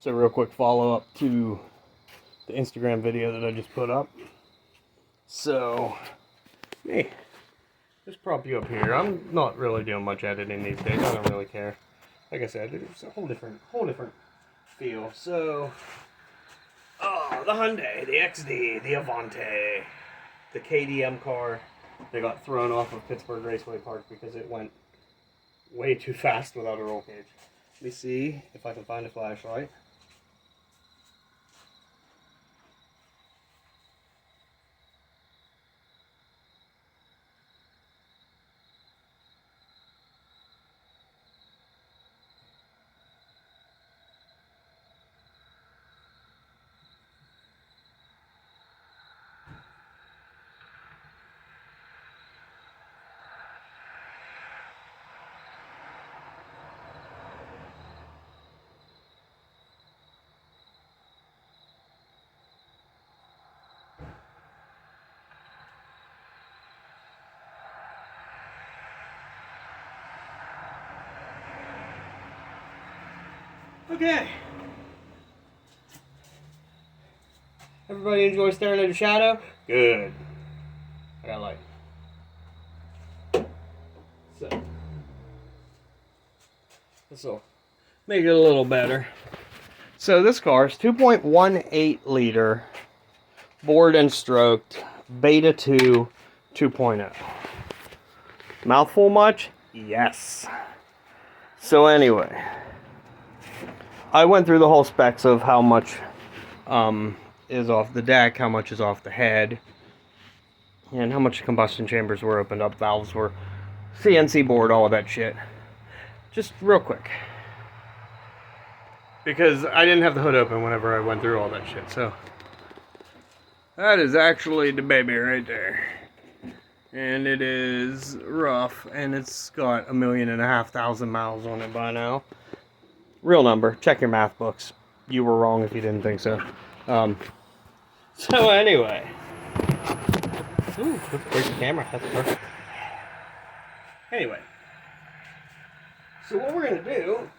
So real quick follow-up to the Instagram video that I just put up. So, hey, just prop you up here. I'm not really doing much editing these days. I don't really care. Like I said, it's a whole different feel. So, the Hyundai, the XD, the Avante, the KDM car. They got thrown off of Pittsburgh Raceway Park because it went way too fast without a roll cage. Let me see if I can find a flashlight. Okay. Everybody enjoy staring at a shadow? Good. I got light. So, this will make it a little better. So this car is 2.18 liter, bored and stroked, Beta 2 2.0. Mouthful much? Yes. So anyway, I went through the whole specs of how much is off the deck, how much is off the head, and how much combustion chambers were opened up, valves were CNC board, all of that shit. Just real quick. Because I didn't have the hood open whenever I went through all that shit, so. That is actually the baby right there. And it is rough, and it's got 1.5 million miles on it by now. Real number. Check your math books. You were wrong if you didn't think so. So anyway. Ooh, where's the camera? That's perfect. Anyway. So what we're going to do...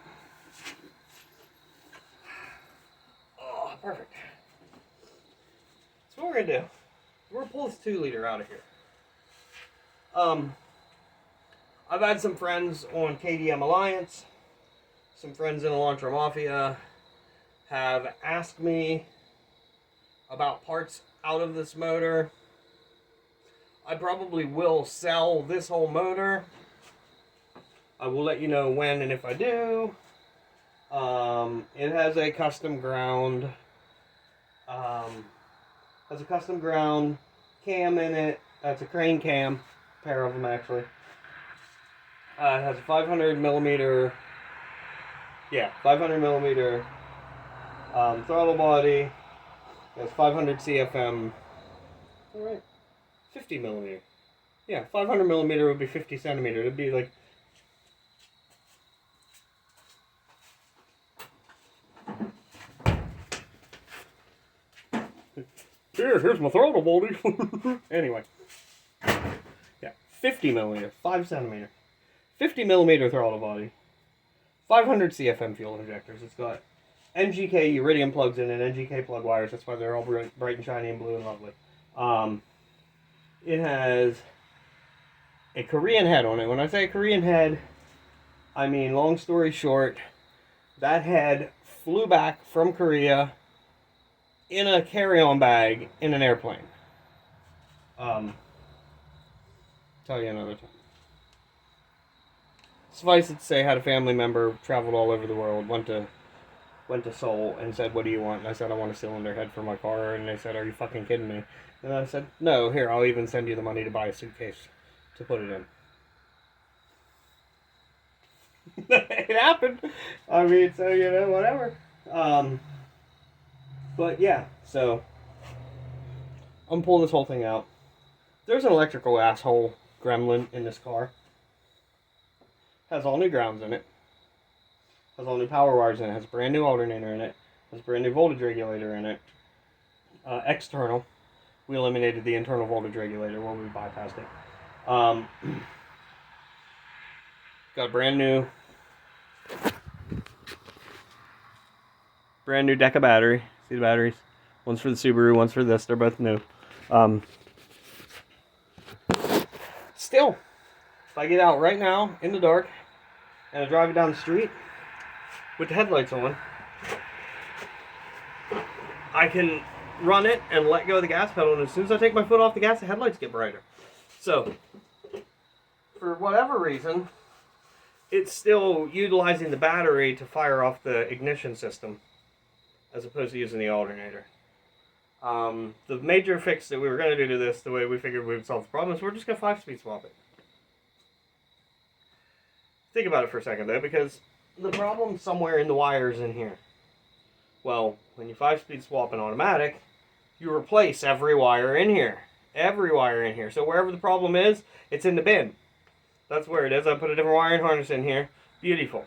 Oh, perfect. So what we're going to do... We're going to pull this 2 liter out of here. I've had some friends on KDM Alliance, some friends in Elantra Mafia have asked me about parts out of this motor. I probably will sell this whole motor. I will let you know when and if I do. It has a custom ground. Cam in it. That's a crane cam. Pair of them actually. It has a 500 millimeter throttle body. It has 500 CFM. Alright. 50 millimeter. Yeah, 500 millimeter would be 50 centimeter. It would be like... Here's my throttle body. Anyway. Yeah, 50 millimeter, 5 centimeter. 50 millimeter throttle body. 500 CFM fuel injectors. It's got NGK iridium plugs in it, NGK plug wires. That's why they're all bright and shiny and blue and lovely. It has a Korean head on it. When I say Korean head, I mean, long story short, that head flew back from Korea in a carry-on bag in an airplane. Tell you another time. Suffice it to say, had a family member, traveled all over the world, went to Seoul, and said, "What do you want?" And I said, "I want a cylinder head for my car." And they said, "Are you fucking kidding me?" And I said, "No, here, I'll even send you the money to buy a suitcase to put it in." It happened. I mean, so, you know, whatever. But yeah, so I'm pulling this whole thing out. There's an electrical asshole gremlin in this car. Has all new grounds in it. Has all new power wires in it. Has a brand new alternator in it. Has a brand new voltage regulator in it. External. We eliminated the internal voltage regulator when we bypassed it. Got a brand new Brand new deck of battery. See the batteries? One's for the Subaru, one's for this. They're both new. Still, if I get out right now in the dark and I drive it down the street with the headlights on, I can run it and let go of the gas pedal, and as soon as I take my foot off the gas, the headlights get brighter. So, for whatever reason, it's still utilizing the battery to fire off the ignition system as opposed to using the alternator. The major fix that we were going to do to this, the way we figured we would solve the problem, is we're just going to 5-speed swap it. Think about it for a second though, because the problem's somewhere in the wires in here. Well, when you 5-speed swap an automatic, you replace every wire in here. Every wire in here. So wherever the problem is, it's in the bin. That's where it is. I put a different wiring harness in here. Beautiful.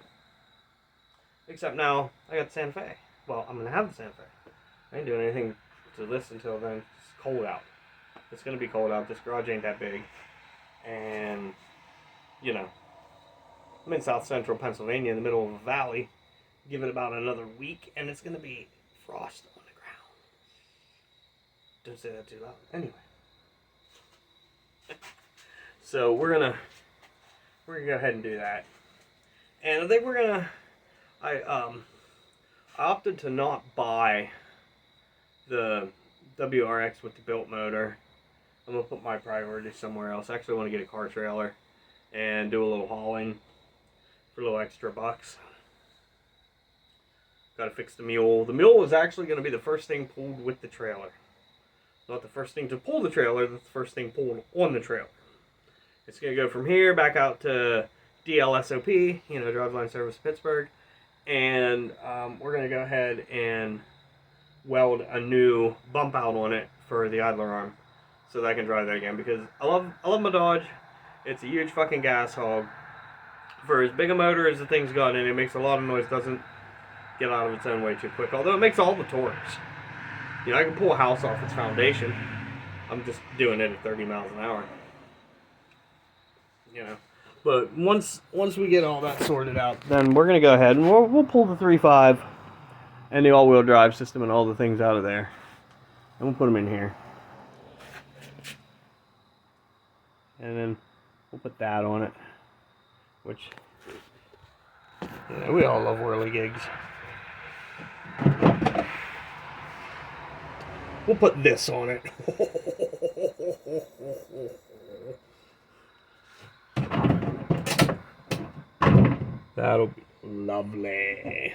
Except now, I got the Santa Fe. Well, I'm going to have the Santa Fe. I ain't doing anything to this until then. It's cold out. It's going to be cold out. This garage ain't that big. And, you know, I'm in south central Pennsylvania in the middle of a valley. Give it about another week and it's going to be frost on the ground. Don't say that too loud. Anyway. So we're gonna go ahead and do that. And I think we're gonna I opted to not buy the WRX with the built motor. I'm gonna put my priorities somewhere else. I actually want to get a car trailer and do a little hauling for a little extra bucks. Got to fix the mule. The mule is actually going to be the first thing pulled with the trailer. Not the first thing to pull the trailer, that's the first thing pulled on the trailer. It's going to go from here back out to DLSOP, you know, Driveline Service Pittsburgh. And we're going to go ahead and weld a new bump out on it for the idler arm so that I can drive that again. Because I love my Dodge. It's a huge fucking gas hog. For as big a motor as the thing's got in it, makes a lot of noise, doesn't get out of its own way too quick. Although it makes all the torques. You know, I can pull a house off its foundation. I'm just doing it at 30 miles an hour. You know. But once we get all that sorted out, then we're going to go ahead and we'll pull the 3.5 and the all-wheel drive system and all the things out of there. And we'll put them in here. And then we'll put that on it. Which, you know, we all love whirligigs. We'll put this on it. That'll be lovely.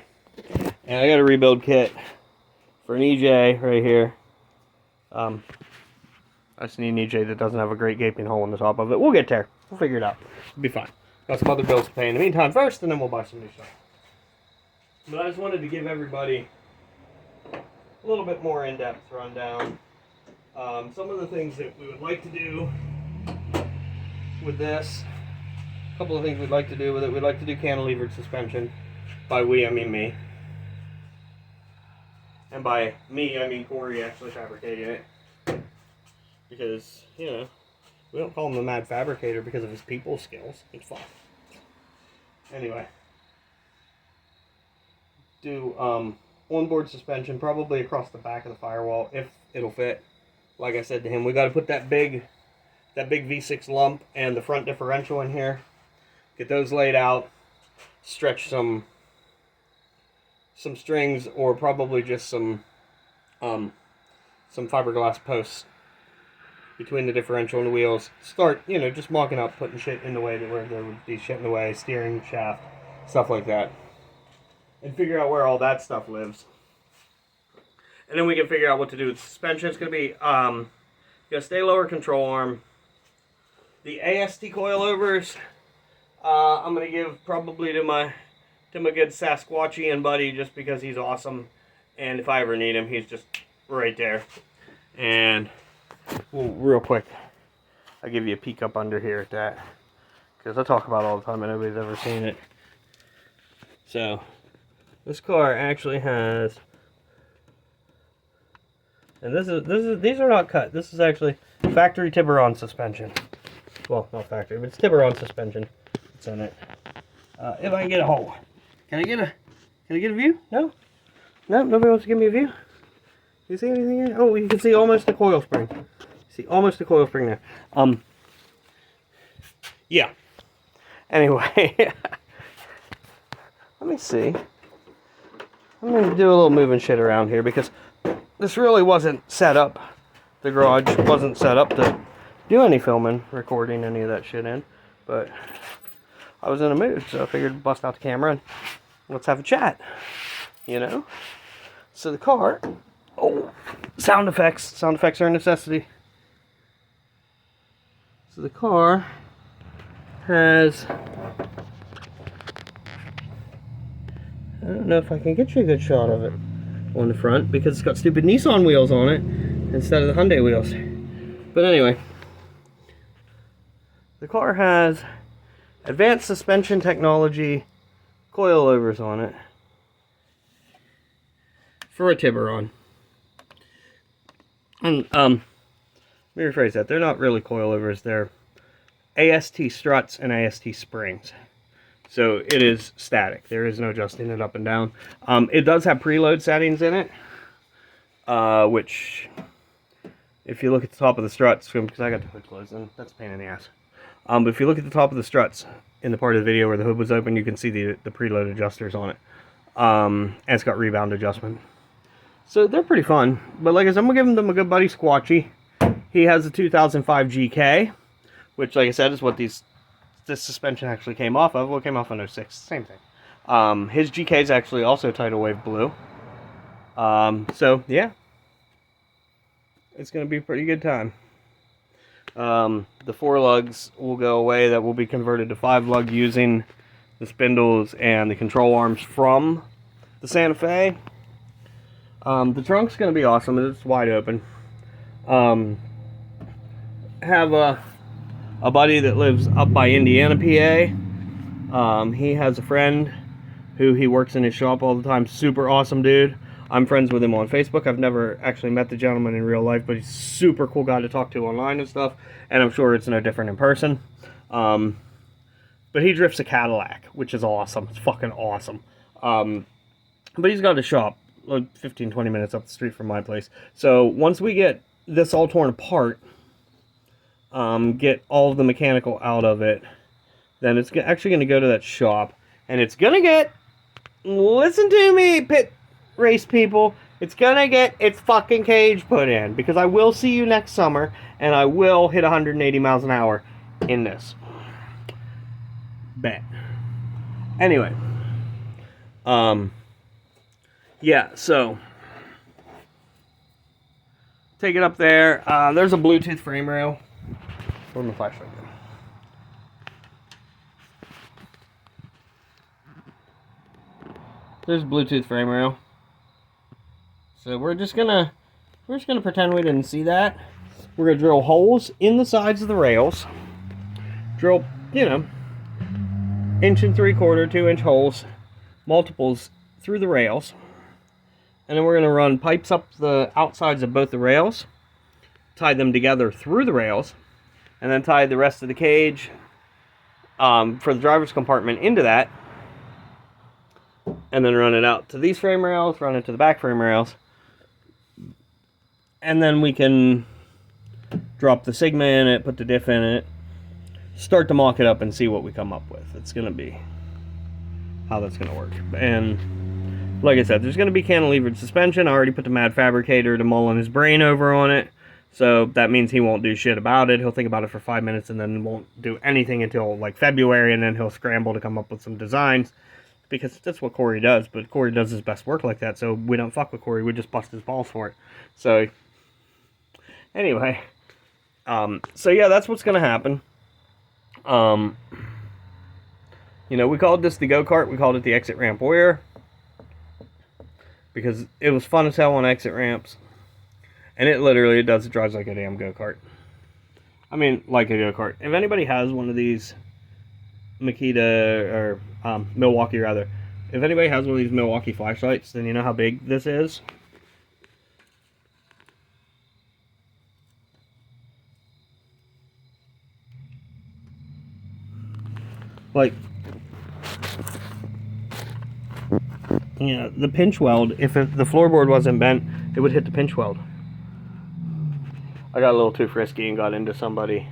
And I got a rebuild kit for an EJ right here. I just need an EJ that doesn't have a great gaping hole in the top of it. We'll get there. We'll figure it out. It'll be fine. Got some other bills to pay in the meantime first, and then we'll buy some new stuff. But I just wanted to give everybody a little bit more in-depth rundown. Some of the things that we would like to do with this. A couple of things we'd like to do with it. We'd like to do cantilevered suspension. By we, I mean me. And by me, I mean Corey actually fabricating it. Because, you know, we don't call him the mad fabricator because of his people skills. It's fun. Anyway. Do onboard suspension probably across the back of the firewall if it'll fit. Like I said to him, we got to put that big V6 lump and the front differential in here. Get those laid out. Stretch some strings or probably just some fiberglass posts between the differential and the wheels. Start, you know, just mocking up, putting shit in the way where there would be shit in the way, steering shaft, stuff like that. And figure out where all that stuff lives. And then we can figure out what to do with suspension. It's going to be, gonna stay lower control arm. The AST coilovers, I'm going to give probably to my good Sasquatchian buddy just because he's awesome. And if I ever need him, he's just right there. And well, real quick, I'll give you a peek up under here at that. Because I talk about it all the time and nobody's ever seen it. So, this car actually has, and these are not cut. This is actually factory Tiburon suspension. Well, not factory, but it's Tiburon suspension. It's in it. If I can get a hole, can I get a view? No. No, nobody wants to give me a view. You see anything here? Oh, you can see almost a coil spring. See, almost a coil spring there. Yeah. Anyway, let me see. I'm going to do a little moving shit around here because this really wasn't set up. The garage wasn't set up to do any filming, recording any of that shit in. But I was in a mood, so I figured bust out the camera and let's have a chat. You know? So the car... Oh, sound effects. Sound effects are a necessity. So the car has... I don't know if I can get you a good shot of it on the front because it's got stupid Nissan wheels on it instead of the Hyundai wheels. But anyway, the car has advanced suspension technology coilovers on it for a Tiburon. And let me rephrase that. They're not really coilovers. They're AST struts and AST springs. So it is static. There is no adjusting it up and down. It does have preload settings in it, which, if you look at the top of the struts, because I got the hood closed, and that's a pain in the ass. But if you look at the top of the struts, in the part of the video where the hood was open, you can see the preload adjusters on it. And it's got rebound adjustment. So they're pretty fun. But like I said, I'm going to give them a good buddy Squatchy. He has a 2005 GK, which, like I said, is what this suspension actually came off of. Well, it came off on 06, same thing. His GK is actually also Tidal Wave Blue. So, yeah. It's going to be a pretty good time. The 4 lugs will go away. That will be converted to 5 lug using the spindles and the control arms from the Santa Fe. The trunk's going to be awesome. It's wide open. Have a buddy that lives up by Indiana, PA. He has a friend who he works in his shop all the time. Super awesome dude. I'm friends with him on Facebook. I've never actually met the gentleman in real life, but he's a super cool guy to talk to online and stuff. And I'm sure it's no different in person. But he drifts a Cadillac, which is awesome. It's fucking awesome. But he's got a shop like 15-20 minutes up the street from my place. So once we get this all torn apart, get all of the mechanical out of it, then it's actually going to go to that shop, and it's going to get, listen to me, pit race people, it's going to get its fucking cage put in, because I will see you next summer, and I will hit 180 miles an hour in this. Bet. Anyway, yeah, so take it up there. There's a Bluetooth frame rail. Where's my flashlight go? There's a Bluetooth frame rail. So we're just gonna pretend we didn't see that. We're gonna drill holes in the sides of the rails. Drill, 1 3/4, 2 inch holes, multiples through the rails. And then we're going to run pipes up the outsides of both the rails, tie them together through the rails, and then tie the rest of the cage for the driver's compartment into that, and then run it out to these frame rails, run it to the back frame rails, and then we can drop the Sigma in it, put the diff in it, start to mock it up and see what we come up with. It's going to be how that's going to work. And like I said, there's going to be cantilevered suspension. I already put the Mad Fabricator to mull in his brain over on it. So that means he won't do shit about it. He'll think about it for 5 minutes and then won't do anything until like February. And then he'll scramble to come up with some designs. Because that's what Corey does. But Corey does his best work like that. So we don't fuck with Corey. We just bust his balls for it. So anyway. So yeah, that's what's going to happen. We called this the go-kart. We called it the exit ramp warrior. Because it was fun as hell on exit ramps. And it literally drives like a damn go-kart. I mean, like a go-kart. If anybody has one of these Makita, or Milwaukee rather. If anybody has one of these Milwaukee flashlights, then you know how big this is. Like, you know, the pinch weld, if the floorboard wasn't bent, it would hit the pinch weld. I got a little too frisky and got into somebody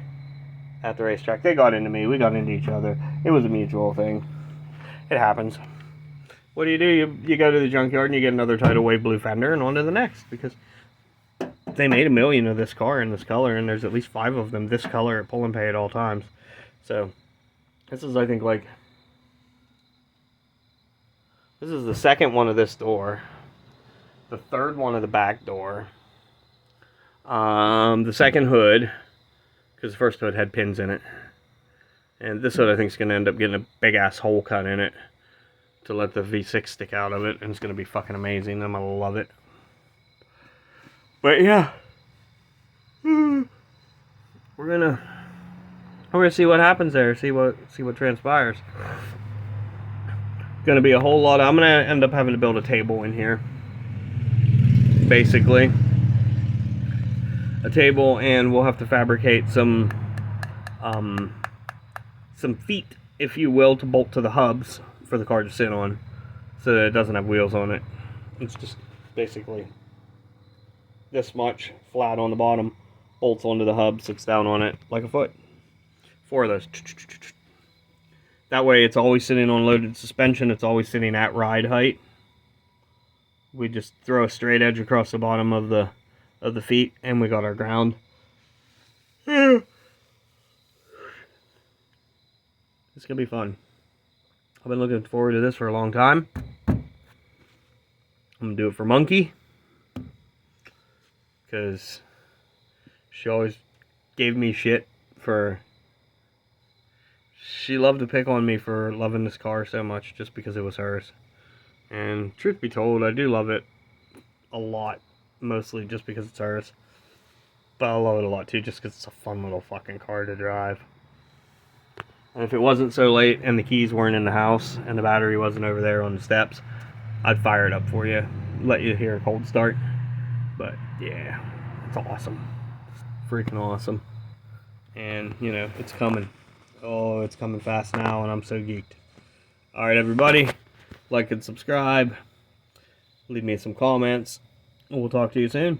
at the racetrack. They got into me. We got into each other. It was a mutual thing. It happens. What do? You go to the junkyard and you get another tidal wave blue fender and on to the next, because they made 1 million of this car in this color, and there's at least 5 of them this color at Pull and Pay at all times. So this is, I think, like, this is the second one of this door, the third one of the back door, the second hood, because the first hood had pins in it, and this hood I think is going to end up getting a big ass hole cut in it to let the V6 stick out of it, and it's going to be fucking amazing. I'm going to love it. But yeah, we're gonna see what happens there, see what transpires. Gonna be a whole lot. I'm gonna end up having to build a table in here, basically a table, and we'll have to fabricate some feet, if you will, to bolt to the hubs for the car to sit on, so that it doesn't have wheels on it. It's just basically this much flat on the bottom, bolts onto the hub, sits down on it like a foot. 4 of those. That way it's always sitting on loaded suspension. It's always sitting at ride height. We just throw a straight edge across the bottom of the feet, and we got our ground. It's gonna be fun. I've been looking forward to this for a long time. I'm gonna do it for Monkey, because she always gave me shit for... She loved to pick on me for loving this car so much just because it was hers. And truth be told, I do love it a lot, mostly just because it's hers. But I love it a lot too just because it's a fun little fucking car to drive. And if it wasn't so late and the keys weren't in the house and the battery wasn't over there on the steps, I'd fire it up for you, let you hear a cold start. But yeah, it's awesome. Freaking awesome. And, you know, it's coming. Oh, it's coming fast now, and I'm so geeked. Alright, everybody. Like and subscribe. Leave me some comments. And we'll talk to you soon.